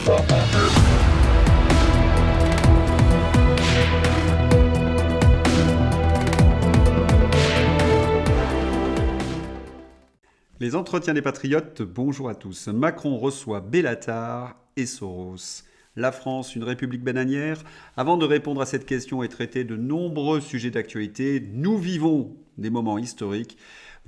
Les entretiens des patriotes, bonjour à tous. Macron reçoit Bellatar et Soros. La France, une république bananière? Avant de répondre à cette question et traiter de nombreux sujets d'actualité, nous vivons des moments historiques.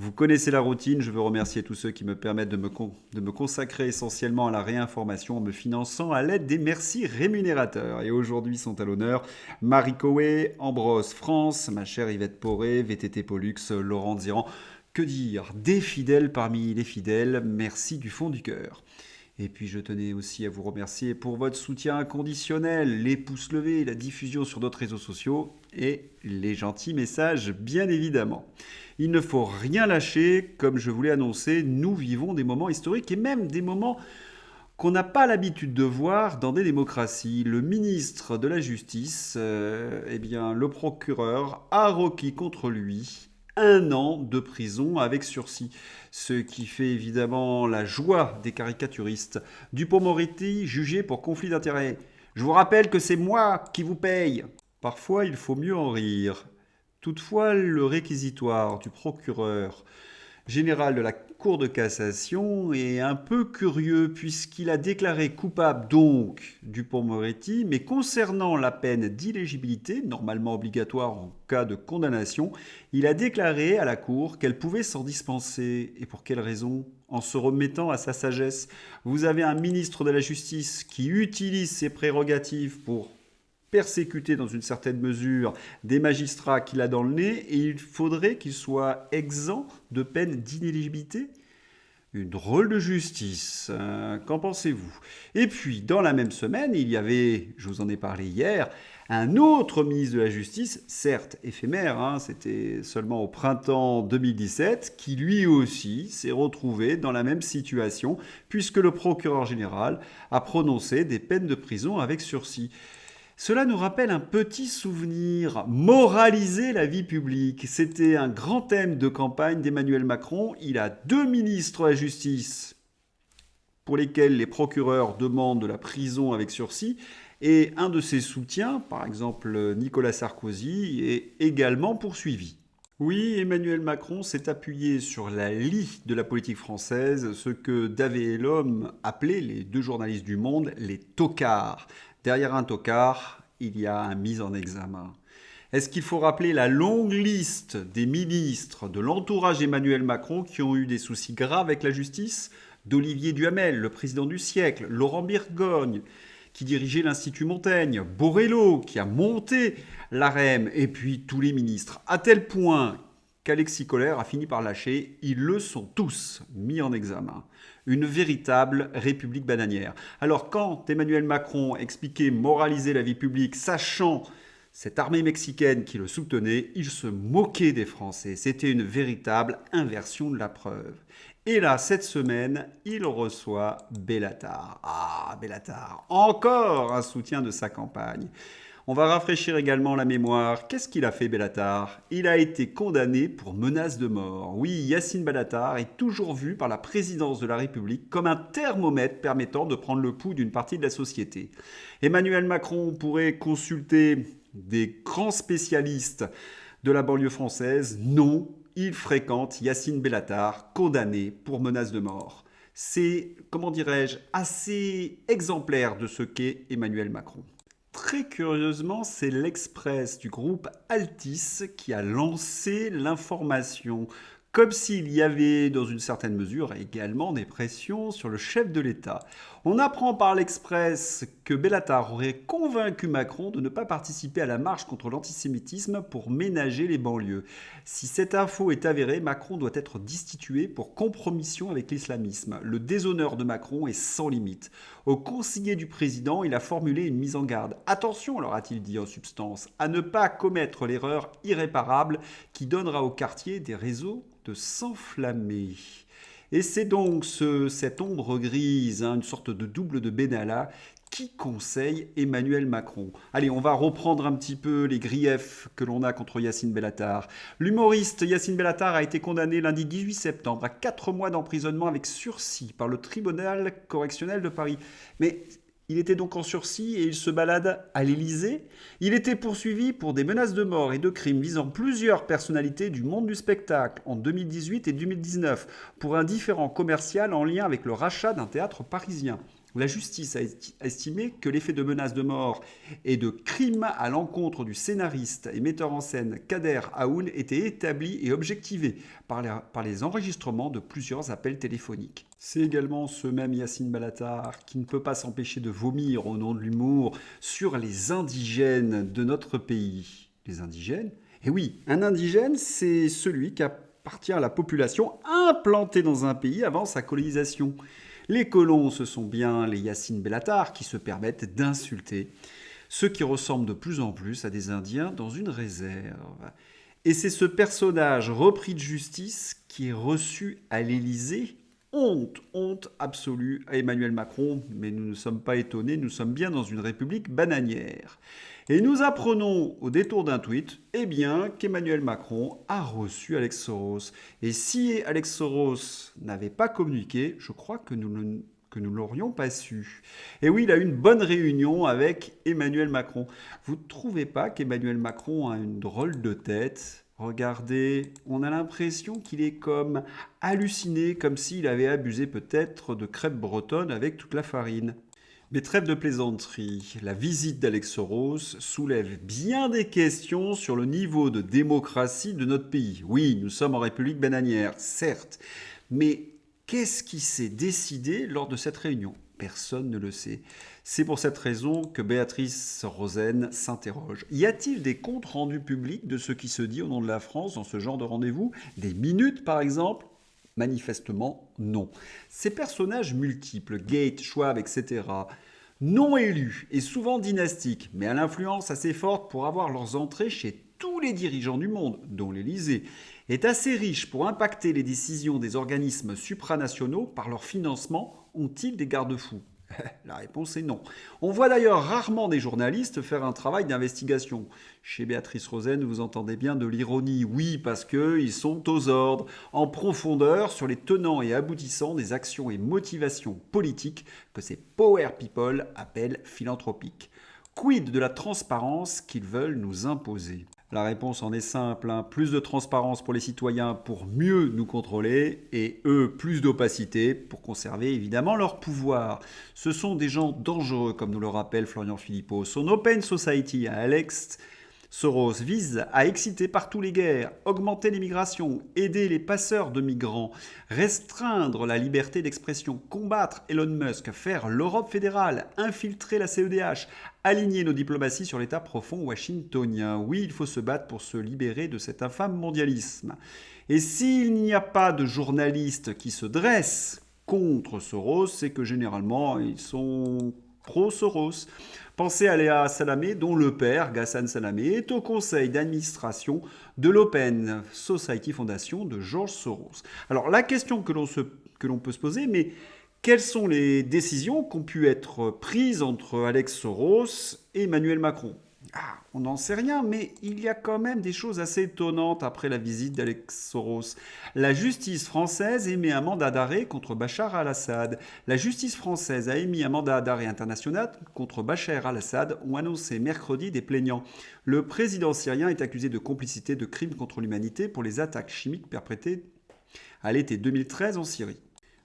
Vous connaissez la routine, je veux remercier tous ceux qui me permettent de me consacrer essentiellement à la réinformation en me finançant à l'aide des merci rémunérateurs. Et aujourd'hui sont à l'honneur Marie Coé, Ambrose France, ma chère Yvette Poré, VTT Pollux, Laurent Ziran. Que dire? Des fidèles parmi les fidèles, merci du fond du cœur. Et puis je tenais aussi à vous remercier pour votre soutien inconditionnel, les pouces levés, la diffusion sur d'autres réseaux sociaux et les gentils messages bien évidemment. Il ne faut rien lâcher, comme je vous l'ai annoncé, nous vivons des moments historiques et même des moments qu'on n'a pas l'habitude de voir dans des démocraties. Le ministre de la Justice, le procureur a requis contre lui 1 an de prison avec sursis. Ce qui fait évidemment la joie des caricaturistes. Dupond-Moretti jugé pour conflit d'intérêts. Je vous rappelle que c'est moi qui vous paye. Parfois, il faut mieux en rire. Toutefois, le réquisitoire du procureur général de la Cour de cassation est un peu curieux puisqu'il a déclaré coupable donc Dupond-Moretti, mais concernant la peine d'inéligibilité, normalement obligatoire en cas de condamnation, il a déclaré à la Cour qu'elle pouvait s'en dispenser. Et pour quelle raison? En se remettant à sa sagesse. Vous avez un ministre de la Justice qui utilise ses prérogatives pour persécuter dans une certaine mesure des magistrats qu'il a dans le nez et il faudrait qu'il soit exempt de peine d'inéligibilité? Une drôle de justice, qu'en pensez-vous? Et puis, dans la même semaine, il y avait, je vous en ai parlé hier, un autre ministre de la Justice, certes éphémère, c'était seulement au printemps 2017, qui lui aussi s'est retrouvé dans la même situation, puisque le procureur général a prononcé des peines de prison avec sursis. Cela nous rappelle un petit souvenir, moraliser la vie publique. C'était un grand thème de campagne d'Emmanuel Macron. Il a 2 ministres de la Justice pour lesquels les procureurs demandent de la prison avec sursis. Et un de ses soutiens, par exemple Nicolas Sarkozy, est également poursuivi. Oui, Emmanuel Macron s'est appuyé sur la lie de la politique française, ce que Davé et l'homme appelaient, les 2 journalistes du Monde, les tocards. Derrière un tocard, il y a un mis en examen. Est-ce qu'il faut rappeler la longue liste des ministres de l'entourage d'Emmanuel Macron qui ont eu des soucis graves avec la justice? D'Olivier Duhamel, le président du siècle, Laurent Bourgogne, qui dirigeait l'Institut Montaigne, Borrello, qui a monté l'AREM, et puis tous les ministres, à tel point qu'Alexis Kohler a fini par lâcher, ils le sont tous mis en examen. Une véritable république bananière. Alors quand Emmanuel Macron expliquait moraliser la vie publique, sachant cette armée mexicaine qui le soutenait, il se moquait des Français. C'était une véritable inversion de la preuve. Et là, cette semaine, il reçoit Bellatar. Ah, Bellatar, encore un soutien de sa campagne. On va rafraîchir également la mémoire. Qu'est-ce qu'il a fait, Bellatar? Il a été condamné pour menace de mort. Oui, Yacine Bellatar est toujours vu par la présidence de la République comme un thermomètre permettant de prendre le pouls d'une partie de la société. Emmanuel Macron pourrait consulter des grands spécialistes de la banlieue française. Non, il fréquente Yacine Bellatar, condamné pour menace de mort. C'est, comment dirais-je, assez exemplaire de ce qu'est Emmanuel Macron. Très curieusement, c'est l'Express du groupe Altis qui a lancé l'information, comme s'il y avait, dans une certaine mesure, également des pressions sur le chef de l'État. On apprend par l'Express que Bellatar aurait convaincu Macron de ne pas participer à la marche contre l'antisémitisme pour ménager les banlieues. Si cette info est avérée, Macron doit être destitué pour compromission avec l'islamisme. Le déshonneur de Macron est sans limite. Au conseiller du président, il a formulé une mise en garde. Attention, leur a-t-il dit en substance, à ne pas commettre l'erreur irréparable qui donnera au quartier des réseaux de s'enflammer. Et c'est donc cette ombre grise, une sorte de double de Benalla, qui conseille Emmanuel Macron. Allez, on va reprendre un petit peu les griefs que l'on a contre Yacine Bellatar. L'humoriste Yacine Bellatar a été condamné lundi 18 septembre à 4 mois d'emprisonnement avec sursis par le tribunal correctionnel de Paris. Mais Il était donc en sursis et il se balade à l'Élysée. Il était poursuivi pour des menaces de mort et de crimes visant plusieurs personnalités du monde du spectacle en 2018 et 2019 pour un différend commercial en lien avec le rachat d'un théâtre parisien. La justice a estimé que les faits de menaces de mort et de crimes à l'encontre du scénariste et metteur en scène Kader Aoun étaient établis et objectivés par les enregistrements de plusieurs appels téléphoniques. C'est également ce même Yacine Bellatar qui ne peut pas s'empêcher de vomir au nom de l'humour sur les indigènes de notre pays. Les indigènes ? Eh oui, un indigène, c'est celui qui appartient à la population implantée dans un pays avant sa colonisation. Les colons, ce sont bien les Yacine Bellatar qui se permettent d'insulter ceux qui ressemblent de plus en plus à des Indiens dans une réserve. Et c'est ce personnage repris de justice qui est reçu à l'Élysée. Honte absolue à Emmanuel Macron, mais nous ne sommes pas étonnés, nous sommes bien dans une république bananière. Et nous apprenons au détour d'un tweet, qu'Emmanuel Macron a reçu Alex Soros. Et si Alex Soros n'avait pas communiqué, je crois que nous ne l'aurions pas su. Et oui, il a eu une bonne réunion avec Emmanuel Macron. Vous ne trouvez pas qu'Emmanuel Macron a une drôle de tête ? Regardez, on a l'impression qu'il est comme halluciné, comme s'il avait abusé peut-être de crêpes bretonnes avec toute la farine. Mais trêve de plaisanterie, la visite d'Alex Soros soulève bien des questions sur le niveau de démocratie de notre pays. Oui, nous sommes en République bananière, certes, mais qu'est-ce qui s'est décidé lors de cette réunion ? Personne ne le sait. C'est pour cette raison que Béatrice Rosen s'interroge. Y a-t-il des comptes rendus publics de ce qui se dit au nom de la France dans ce genre de rendez-vous ? Des minutes, par exemple ? Manifestement, non. Ces personnages multiples, Gates, Schwab, etc., non élus et souvent dynastiques, mais à l'influence assez forte pour avoir leurs entrées chez tous les dirigeants du monde, dont l'Élysée, est assez riche pour impacter les décisions des organismes supranationaux par leur financement, ont-ils des garde-fous ? La réponse est non. On voit d'ailleurs rarement des journalistes faire un travail d'investigation. Chez Béatrice Rosen, vous entendez bien de l'ironie. Oui, parce qu'ils sont aux ordres, en profondeur sur les tenants et aboutissants des actions et motivations politiques que ces power people appellent philanthropiques. Quid de la transparence qu'ils veulent nous imposer ? La réponse en est simple, plus de transparence pour les citoyens pour mieux nous contrôler et eux, plus d'opacité pour conserver évidemment leur pouvoir. Ce sont des gens dangereux comme nous le rappelle Florian Philippot. Son Open Society à Alex Soros vise à exciter partout les guerres, augmenter l'immigration, aider les passeurs de migrants, restreindre la liberté d'expression, combattre Elon Musk, faire l'Europe fédérale, infiltrer la CEDH, aligner nos diplomaties sur l'état profond washingtonien. Oui, il faut se battre pour se libérer de cet infâme mondialisme. Et s'il n'y a pas de journalistes qui se dressent contre Soros, c'est que généralement ils sont pro-Soros. Pensez à Léa Salamé, dont le père, Ghassan Salamé, est au conseil d'administration de l'Open Society Foundation de George Soros. Alors la question que l'on peut se poser, mais quelles sont les décisions qui ont pu être prises entre Alex Soros et Emmanuel Macron ? On n'en sait rien, mais il y a quand même des choses assez étonnantes après la visite d'Alex Soros. La justice française émet un mandat d'arrêt contre Bachar al-Assad. La justice française a émis un mandat d'arrêt international contre Bachar al-Assad, ont annoncé mercredi des plaignants. Le président syrien est accusé de complicité de crimes contre l'humanité pour les attaques chimiques perpétrées à l'été 2013 en Syrie.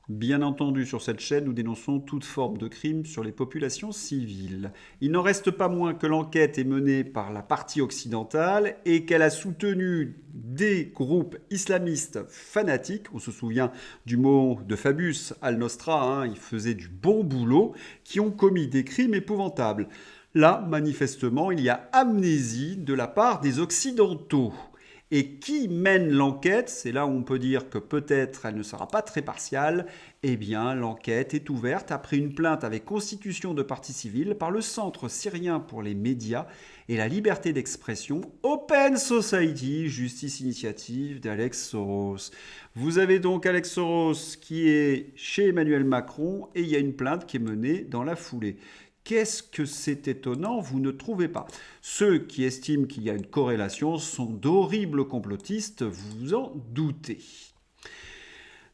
Bien entendu, sur cette chaîne, nous dénonçons toute forme de crime sur les populations civiles. Il n'en reste pas moins que l'enquête est menée par la partie occidentale et qu'elle a soutenu des groupes islamistes fanatiques. On se souvient du mot de Fabius al-Nosra, il faisait du bon boulot, qui ont commis des crimes épouvantables. Là, manifestement, il y a amnésie de la part des Occidentaux. Et qui mène l'enquête ? C'est là où on peut dire que peut-être elle ne sera pas très partiale. L'enquête est ouverte après une plainte avec constitution de partie civile par le Centre syrien pour les médias et la liberté d'expression, Open Society, Justice Initiative d'Alex Soros. Vous avez donc Alex Soros qui est chez Emmanuel Macron et il y a une plainte qui est menée dans la foulée. Qu'est-ce que c'est étonnant, vous ne trouvez pas ? Ceux qui estiment qu'il y a une corrélation sont d'horribles complotistes, vous en doutez.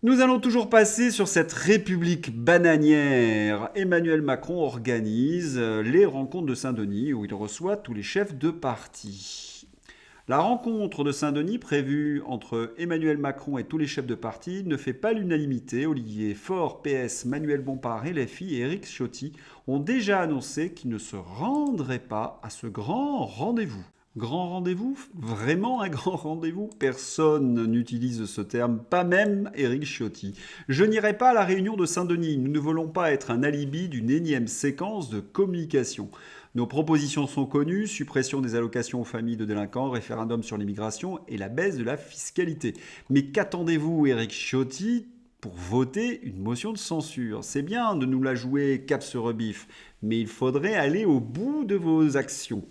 Nous allons toujours passer sur cette république bananière. Emmanuel Macron organise les rencontres de Saint-Denis où il reçoit tous les chefs de parti. La rencontre de Saint-Denis prévue entre Emmanuel Macron et tous les chefs de parti ne fait pas l'unanimité. Olivier Faure, PS, Manuel Bompard, LFI et Éric Ciotti ont déjà annoncé qu'ils ne se rendraient pas à ce grand rendez-vous. Grand rendez-vous? Vraiment un grand rendez-vous? Personne n'utilise ce terme, pas même Éric Ciotti. Je n'irai pas à la réunion de Saint-Denis. Nous ne voulons pas être un alibi d'une énième séquence de communication. Nos propositions sont connues, suppression des allocations aux familles de délinquants, référendum sur l'immigration et la baisse de la fiscalité. Mais qu'attendez-vous, Éric Ciotti, pour voter une motion de censure? C'est bien de nous la jouer cap sur rebif, mais il faudrait aller au bout de vos actions.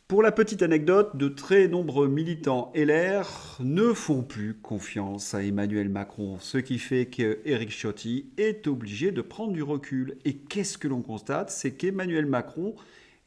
Pour la petite anecdote, de très nombreux militants LR ne font plus confiance à Emmanuel Macron, ce qui fait qu'Éric Ciotti est obligé de prendre du recul. Et qu'est-ce que l'on constate? C'est qu'Emmanuel Macron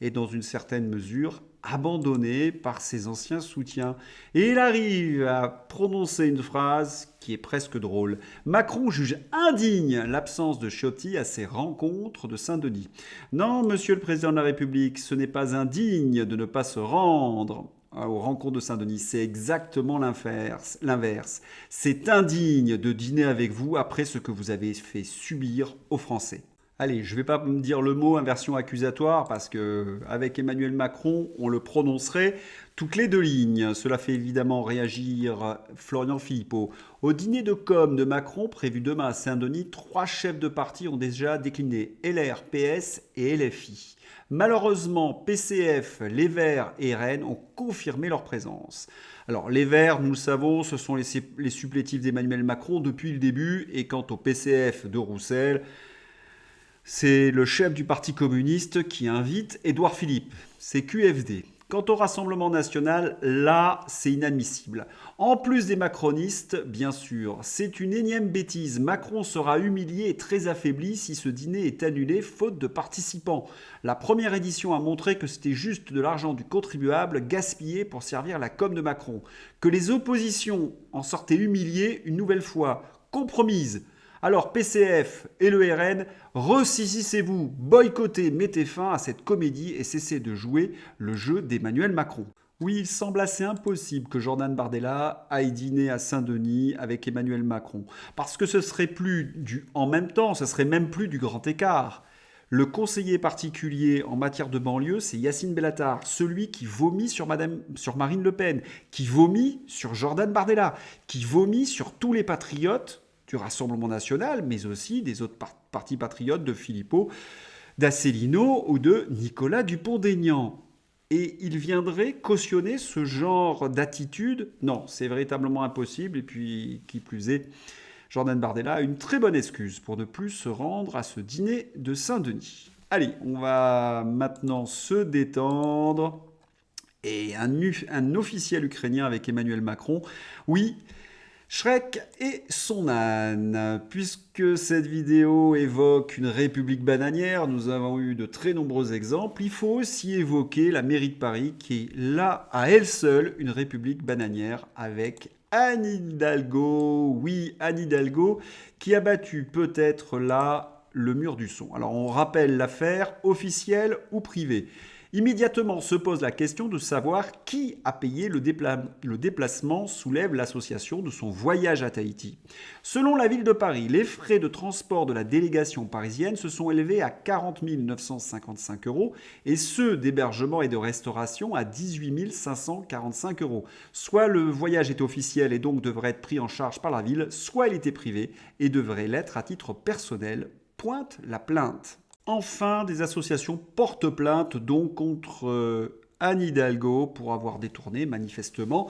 est dans une certaine mesure abandonné par ses anciens soutiens. Et il arrive à prononcer une phrase qui est presque drôle. Macron juge indigne l'absence de Ciotti à ses rencontres de Saint-Denis. Non, monsieur le président de la République, ce n'est pas indigne de ne pas se rendre aux rencontres de Saint-Denis. C'est exactement l'inverse. C'est indigne de dîner avec vous après ce que vous avez fait subir aux Français. Allez, je ne vais pas me dire le mot inversion accusatoire parce que avec Emmanuel Macron, on le prononcerait toutes les deux lignes. Cela fait évidemment réagir Florian Philippot. Au dîner de com de Macron prévu demain à Saint-Denis, 3 chefs de parti ont déjà décliné LR, PS et LFI. Malheureusement, PCF, Les Verts et RN ont confirmé leur présence. Alors, les Verts, nous le savons, ce sont les supplétifs d'Emmanuel Macron depuis le début. Et quant au PCF de Roussel, c'est le chef du Parti communiste qui invite Édouard Philippe. C'est QFD. Quant au Rassemblement national, là, c'est inadmissible. En plus des macronistes, bien sûr, c'est une énième bêtise. Macron sera humilié et très affaibli si ce dîner est annulé faute de participants. La première édition a montré que c'était juste de l'argent du contribuable gaspillé pour servir la com de Macron. Que les oppositions en sortaient humiliées une nouvelle fois, compromises. Alors PCF et le RN, ressaisissez-vous, boycottez, mettez fin à cette comédie et cessez de jouer le jeu d'Emmanuel Macron. Oui, il semble assez impossible que Jordan Bardella aille dîner à Saint-Denis avec Emmanuel Macron. Parce que ce serait plus du en même temps, ce serait même plus du grand écart. Le conseiller particulier en matière de banlieue, c'est Yacine Bellatar, celui qui vomit sur Marine Le Pen, qui vomit sur Jordan Bardella, qui vomit sur tous les patriotes du Rassemblement national, mais aussi des autres partis patriotes de Philippot, d'Asselineau ou de Nicolas Dupont-Aignan. Et il viendrait cautionner ce genre d'attitude? Non, c'est véritablement impossible. Et puis, qui plus est, Jordan Bardella a une très bonne excuse pour ne plus se rendre à ce dîner de Saint-Denis. Allez, on va maintenant se détendre. Et un officiel ukrainien avec Emmanuel Macron. Oui, Shrek et son âne. Puisque cette vidéo évoque une république bananière, nous avons eu de très nombreux exemples. Il faut aussi évoquer la mairie de Paris qui est là, à elle seule, une république bananière avec Anne Hidalgo. Oui, Anne Hidalgo qui a battu peut-être là le mur du son. Alors on rappelle l'affaire, officielle ou privée. Immédiatement se pose la question de savoir qui a payé le déplacement, soulève l'association de son voyage à Tahiti. Selon la ville de Paris, les frais de transport de la délégation parisienne se sont élevés à 40 955 € et ceux d'hébergement et de restauration à 18 545 €. Soit le voyage est officiel et donc devrait être pris en charge par la ville, soit il était privé et devrait l'être à titre personnel, pointe la plainte. Enfin, des associations portent plainte donc contre Anne Hidalgo pour avoir détourné manifestement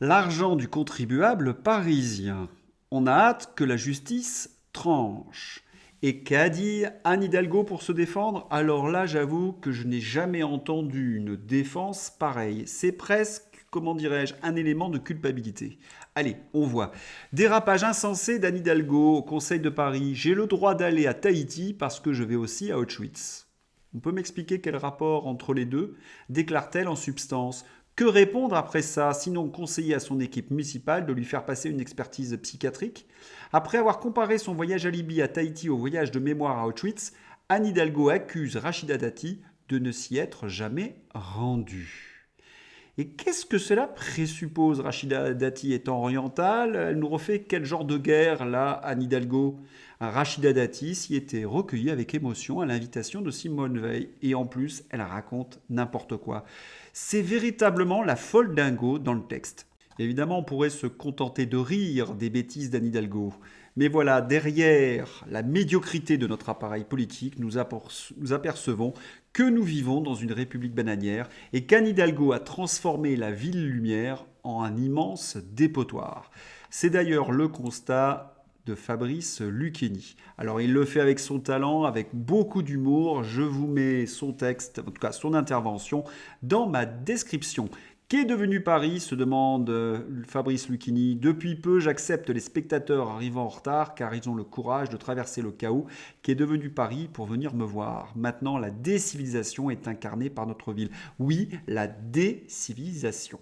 l'argent du contribuable parisien. On a hâte que la justice tranche. Et qu'a dit Anne Hidalgo pour se défendre? Alors là, j'avoue que je n'ai jamais entendu une défense pareille. C'est presque, comment dirais-je, un élément de culpabilité. Allez, on voit. Dérapage insensé d'Anne Hidalgo au Conseil de Paris. J'ai le droit d'aller à Tahiti parce que je vais aussi à Auschwitz. On peut m'expliquer quel rapport entre les deux? Déclare-t-elle en substance. Que répondre après ça, sinon conseiller à son équipe municipale de lui faire passer une expertise psychiatrique? Après avoir comparé son voyage à Libye, à Tahiti au voyage de mémoire à Auschwitz, Anne Hidalgo accuse Rachida Dati de ne s'y être jamais rendue. Et qu'est-ce que cela présuppose? Rachida Dati étant orientale, elle nous refait quel genre de guerre, là, Anne Hidalgo? Rachida Dati s'y était recueillie avec émotion à l'invitation de Simone Veil. Et en plus, elle raconte n'importe quoi. C'est véritablement la folle dingo dans le texte. Évidemment, on pourrait se contenter de rire des bêtises d'Anne Hidalgo. Mais voilà, derrière la médiocrité de notre appareil politique, nous apercevons que nous vivons dans une république bananière et qu'Anne Hidalgo a transformé la ville lumière en un immense dépotoir. C'est d'ailleurs le constat de Fabrice Lucchini. Alors il le fait avec son talent, avec beaucoup d'humour. Je vous mets son texte, en tout cas son intervention, dans ma description. Qu'est devenu Paris se demande Fabrice Lucchini. Depuis peu, j'accepte les spectateurs arrivant en retard car ils ont le courage de traverser le chaos qu'est devenu Paris pour venir me voir. Maintenant, la décivilisation est incarnée par notre ville. Oui, la décivilisation.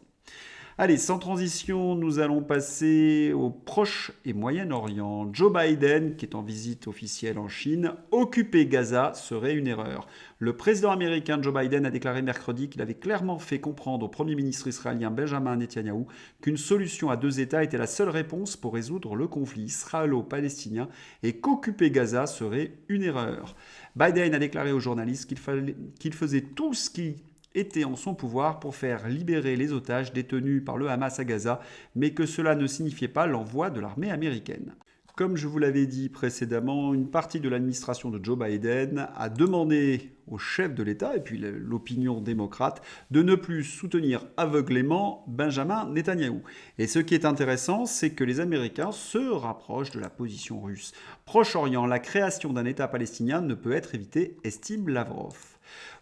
Allez, sans transition, nous allons passer au Proche et Moyen-Orient. Joe Biden, qui est en visite officielle en Chine, occuper Gaza serait une erreur. Le président américain Joe Biden a déclaré mercredi qu'il avait clairement fait comprendre au Premier ministre israélien Benjamin Netanyahou qu'une solution à deux États était la seule réponse pour résoudre le conflit israélo-palestinien et qu'occuper Gaza serait une erreur. Biden a déclaré aux journalistes qu'il faisait tout ce qui était en son pouvoir pour faire libérer les otages détenus par le Hamas à Gaza, mais que cela ne signifiait pas l'envoi de l'armée américaine. Comme je vous l'avais dit précédemment, une partie de l'administration de Joe Biden a demandé au chef de l'État, et puis l'opinion démocrate, de ne plus soutenir aveuglément Benjamin Netanyahou. Et ce qui est intéressant, c'est que les Américains se rapprochent de la position russe. Proche-Orient, la création d'un État palestinien ne peut être évitée, estime Lavrov.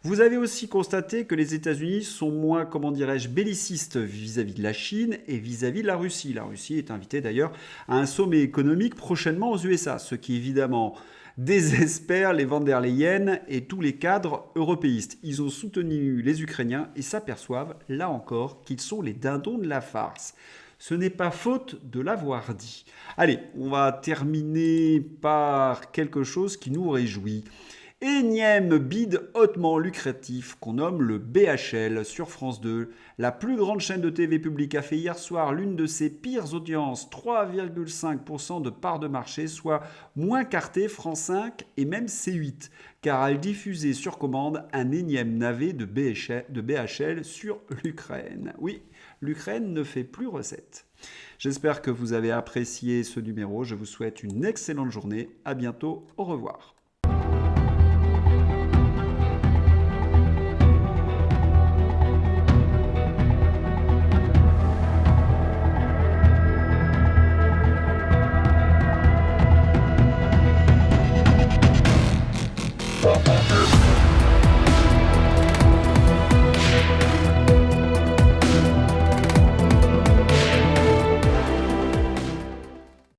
Vous avez aussi constaté que les États-Unis sont moins, comment dirais-je, bellicistes vis-à-vis de la Chine et vis-à-vis de la Russie. La Russie est invitée d'ailleurs à un sommet économique prochainement aux USA, ce qui évidemment désespère les Van der Leyen et tous les cadres européistes. Ils ont soutenu les Ukrainiens et s'aperçoivent, là encore, qu'ils sont les dindons de la farce. Ce n'est pas faute de l'avoir dit. Allez, on va terminer par quelque chose qui nous réjouit. Énième bid hautement lucratif qu'on nomme le BHL sur France 2. La plus grande chaîne de TV publique a fait hier soir l'une de ses pires audiences, 3,5% de part de marché, soit moins qu'Arte, France 5 et même C8, car elle diffusait sur commande un énième navet de BHL sur l'Ukraine. Oui, l'Ukraine ne fait plus recette. J'espère que vous avez apprécié ce numéro. Je vous souhaite une excellente journée. À bientôt. Au revoir.